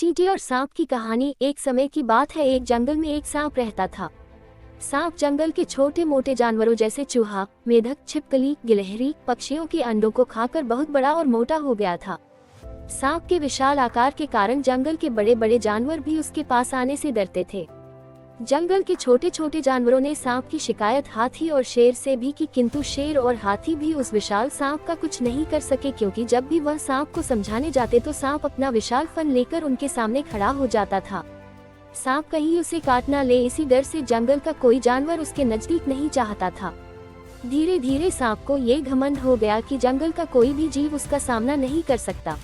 चींटी और सांप की कहानी। एक समय की बात है, एक जंगल में एक सांप रहता था। सांप जंगल के छोटे मोटे जानवरों जैसे चूहा, मेढक, छिपकली, गिलहरी, पक्षियों के अंडों को खाकर बहुत बड़ा और मोटा हो गया था। सांप के विशाल आकार के कारण जंगल के बड़े बड़े जानवर भी उसके पास आने से डरते थे। जंगल के छोटे छोटे जानवरों ने सांप की शिकायत हाथी और शेर से भी की, किंतु शेर और हाथी भी उस विशाल सांप का कुछ नहीं कर सके, क्योंकि जब भी वह सांप को समझाने जाते तो सांप अपना विशाल फन लेकर उनके सामने खड़ा हो जाता था। सांप कहीं उसे काट ना ले, इसी डर से जंगल का कोई जानवर उसके नजदीक नहीं चाहता था। धीरे धीरे सांप को ये घमंड हो गया कि जंगल का कोई भी जीव उसका सामना नहीं कर सकता।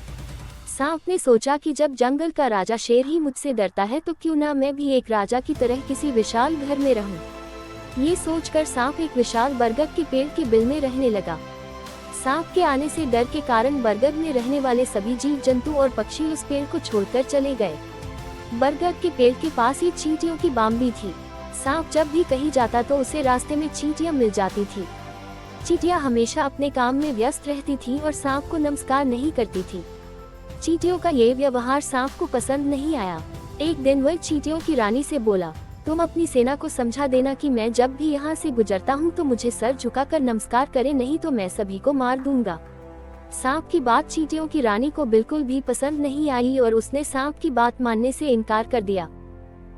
सांप ने सोचा कि जब जंगल का राजा शेर ही मुझसे डरता है तो क्यों ना मैं भी एक राजा की तरह किसी विशाल घर में रहूं। ये सोचकर सांप एक विशाल बरगद के पेड़ के बिल में रहने लगा। सांप के आने से डर के कारण बरगद में रहने वाले सभी जीव जंतु और पक्षी उस पेड़ को छोड़कर चले गए। बरगद के पेड़ के पास ही चींटियों की बाम्बी थी। सांप जब भी कहीं जाता तो उसे रास्ते में चींटियां मिल जाती थी। चींटियां हमेशा अपने काम में व्यस्त रहती थी और सांप को नमस्कार नहीं करती थी। चींटियों का ये व्यवहार सांप को पसंद नहीं आया। एक दिन वह चींटियों की रानी से बोला, तुम अपनी सेना को समझा देना कि मैं जब भी यहाँ से गुजरता हूँ तो मुझे सर झुकाकर नमस्कार करे, नहीं तो मैं सभी को मार दूंगा। सांप की बात चींटियों की रानी को बिल्कुल भी पसंद नहीं आई और उसने सांप की बात मानने से इनकार कर दिया।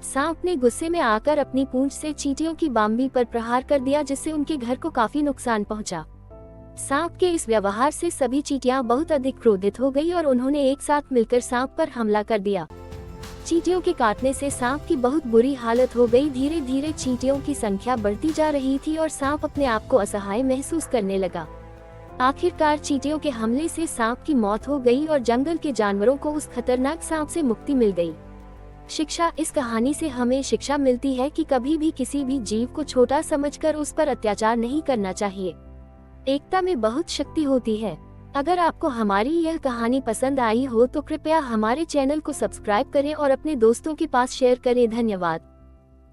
सांप ने गुस्से में आकर अपनी पूंछ से चींटियों की बाम्बी पर प्रहार कर दिया, जिससे उनके घर को काफी नुकसान पहुंचा। सांप के इस व्यवहार से सभी चींटियां बहुत अधिक क्रोधित हो गई और उन्होंने एक साथ मिलकर सांप पर हमला कर दिया। चींटियों के काटने से सांप की बहुत बुरी हालत हो गई। धीरे धीरे चींटियों की संख्या बढ़ती जा रही थी और सांप अपने आप को असहाय महसूस करने लगा। आखिरकार चींटियों के हमले से सांप की मौत हो गई और जंगल के जानवरों को उस खतरनाक सांप से मुक्ति मिल गई। शिक्षा। इस कहानी से हमें शिक्षा मिलती है कि कभी भी किसी भी जीव को छोटा समझकर उस पर अत्याचार नहीं करना चाहिए। एकता में बहुत शक्ति होती है। अगर आपको हमारी यह कहानी पसंद आई हो तो कृपया हमारे चैनल को सब्सक्राइब करें और अपने दोस्तों के पास शेयर करें। धन्यवाद।